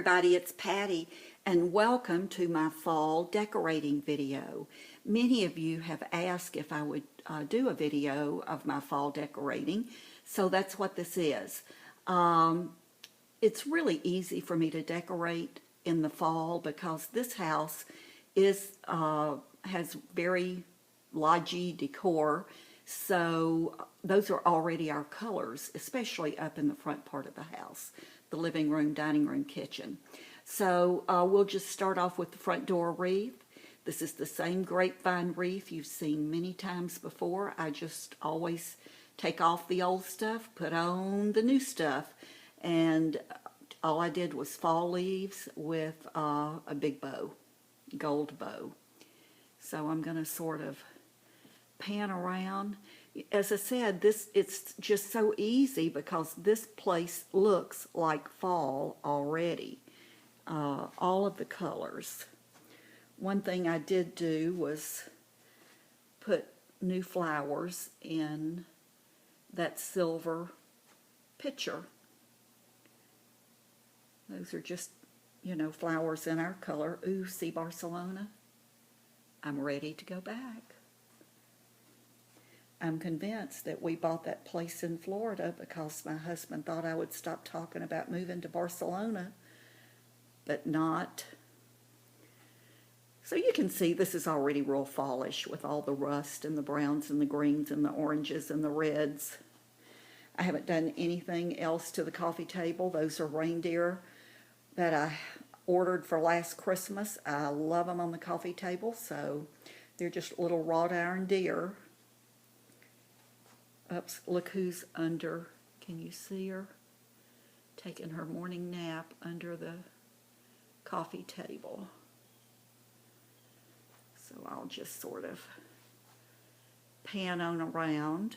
everybody, it's Patty, and welcome to my fall decorating video. Many of you have asked if I would do a video of my fall decorating, so that's what this is. It's really easy for me to decorate in the fall because this house has very lodgy decor, so those are already our colors, especially up in the front part of the house, the living room, dining room, kitchen. So we'll just start off with the front door wreath. This is the same grapevine wreath you've seen many times before. I just always take off the old stuff, put on the new stuff, and all I did was fall leaves with a big bow, gold bow. So I'm going to sort of pan around. As I said, it's just so easy because this place looks like fall already. All of the colors. One thing I did do was put new flowers in that silver pitcher. Those are just, flowers in our color. Ooh, see Barcelona? I'm ready to go back. I'm convinced that we bought that place in Florida because my husband thought I would stop talking about moving to Barcelona, but not. So you can see this is already real fallish with all the rust and the browns and the greens and the oranges and the reds. I haven't done anything else to the coffee table. Those are reindeer that I ordered for last Christmas. I love them on the coffee table, so they're just little wrought iron deer. Oops, look who's under. Can you see her? Taking her morning nap under the coffee table. So I'll just sort of pan on around.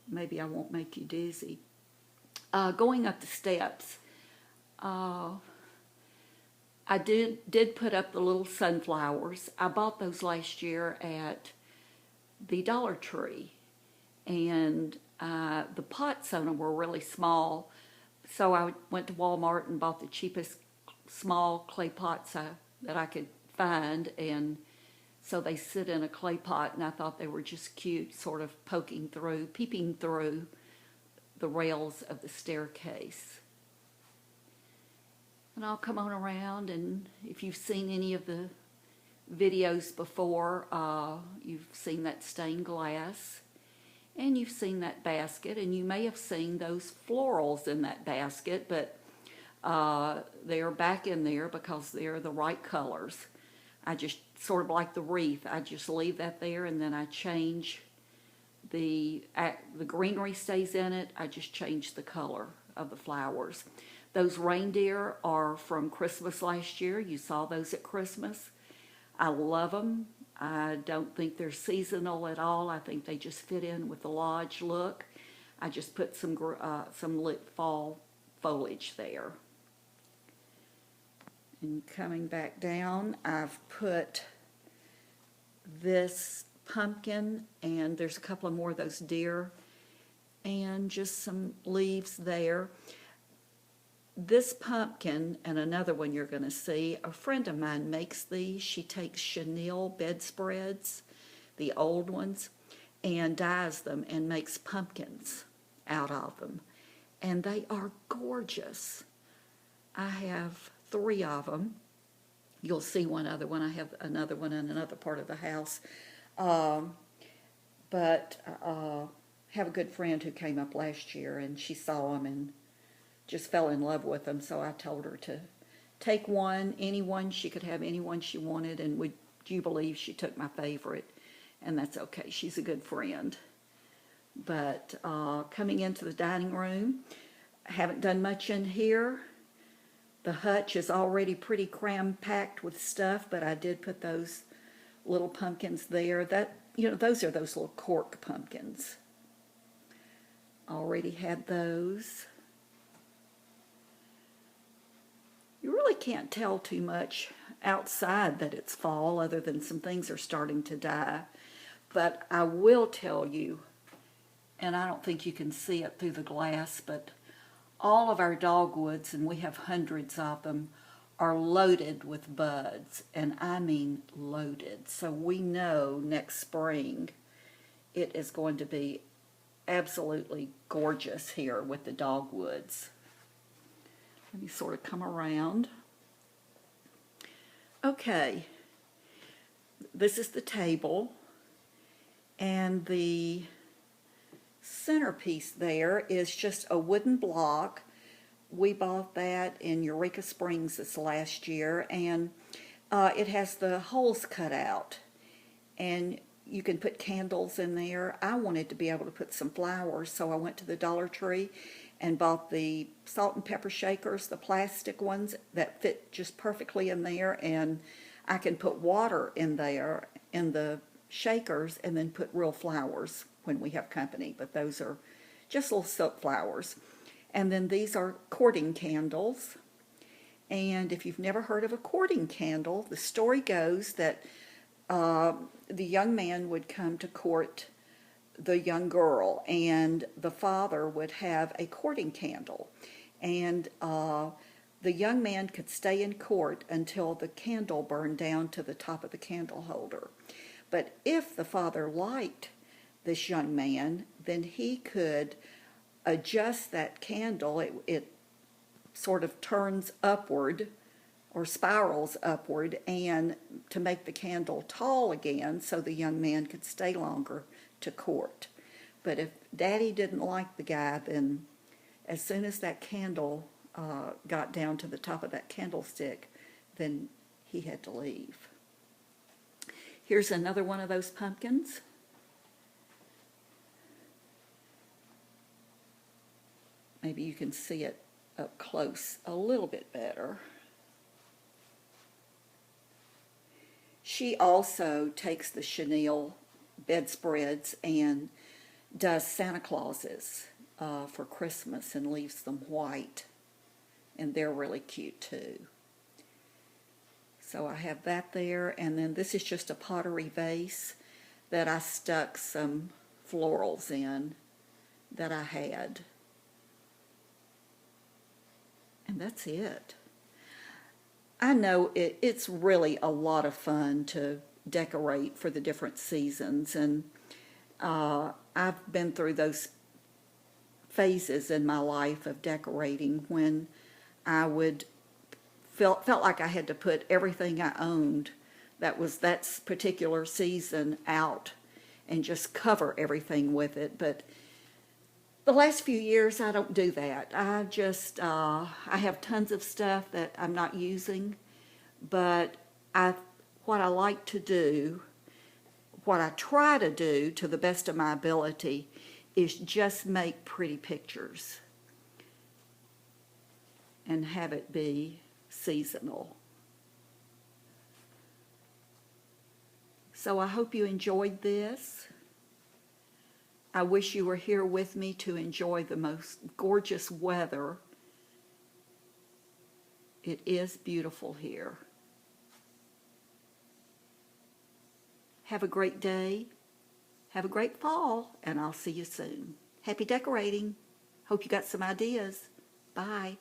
Maybe I won't make you dizzy. Going up the steps, I did put up the little sunflowers. I bought those last year at the Dollar Tree, and the pots on them were really small, so I went to Walmart and bought the cheapest small clay pots that I could find, and so they sit in a clay pot, and I thought they were just cute, sort of peeping through the rails of the staircase. And I'll come on around, and if you've seen any of the videos before, you've seen that stained glass, and you've seen that basket, and you may have seen those florals in that basket, but they're back in there because they're the right colors. I just sort of like the wreath. I just leave that there, and then I change the greenery stays in it. I just change the color of the flowers. Those reindeer are from Christmas last year. You saw those at Christmas. I love them. I don't think they're seasonal at all. I think they just fit in with the lodge look. I just put some lit fall foliage there. And coming back down, I've put this pumpkin, and there's a couple of more of those deer, and just some leaves there. This pumpkin, and another one you're going to see, a friend of mine makes these. She takes chenille bedspreads, the old ones, and dyes them and makes pumpkins out of them. And they are gorgeous. I have 3 of them. You'll see one other one. I have another one in another part of the house. But I have a good friend who came up last year, and she saw them and just fell in love with them, so I told her to take one, any one. She could have any one she wanted, and would you believe she took my favorite? And that's okay. She's a good friend. But coming into the dining room, I haven't done much in here. The hutch is already pretty cram-packed with stuff, but I did put those little pumpkins there. Those are those little cork pumpkins. Already had those. You really can't tell too much outside that it's fall, other than some things are starting to die. But I will tell you, and I don't think you can see it through the glass, but all of our dogwoods, and we have hundreds of them, are loaded with buds, and I mean loaded. So we know next spring it is going to be absolutely gorgeous here with the dogwoods. Let me sort of come around. Okay, this is the table, and the centerpiece there is just a wooden block. We bought that in Eureka Springs this last year, and it has the holes cut out, and you can put candles in there. I wanted to be able to put some flowers, so I went to the Dollar Tree and bought the salt and pepper shakers, the plastic ones that fit just perfectly in there, and I can put water in there in the shakers and then put real flowers when we have company, but those are just little silk flowers. And then these are courting candles, and if you've never heard of a courting candle, the story goes that the young man would come to court the young girl, and the father would have a courting candle, and the young man could stay in court until the candle burned down to the top of the candle holder. But if the father liked this young man, then he could adjust that candle. It sort of turns upward or spirals upward, and to make the candle tall again so the young man could stay longer to court. But if Daddy didn't like the guy, then as soon as that candle got down to the top of that candlestick, then he had to leave. Here's another one of those pumpkins. Maybe you can see it up close a little bit better. She also takes the chenille bedspreads and does Santa Clauses for Christmas and leaves them white, and they're really cute too. So I have that there, and then this is just a pottery vase that I stuck some florals in that I had. And that's it. I know it's really a lot of fun to decorate for the different seasons, and I've been through those phases in my life of decorating when I would felt like I had to put everything I owned that was that particular season out and just cover everything with it. But the last few years, I don't do that. I just, I have tons of stuff that I'm not using, but what I like to do, what I try to do to the best of my ability, is just make pretty pictures and have it be seasonal. So I hope you enjoyed this. I wish you were here with me to enjoy the most gorgeous weather. It is beautiful here. Have a great day. Have a great fall, and I'll see you soon. Happy decorating. Hope you got some ideas. Bye.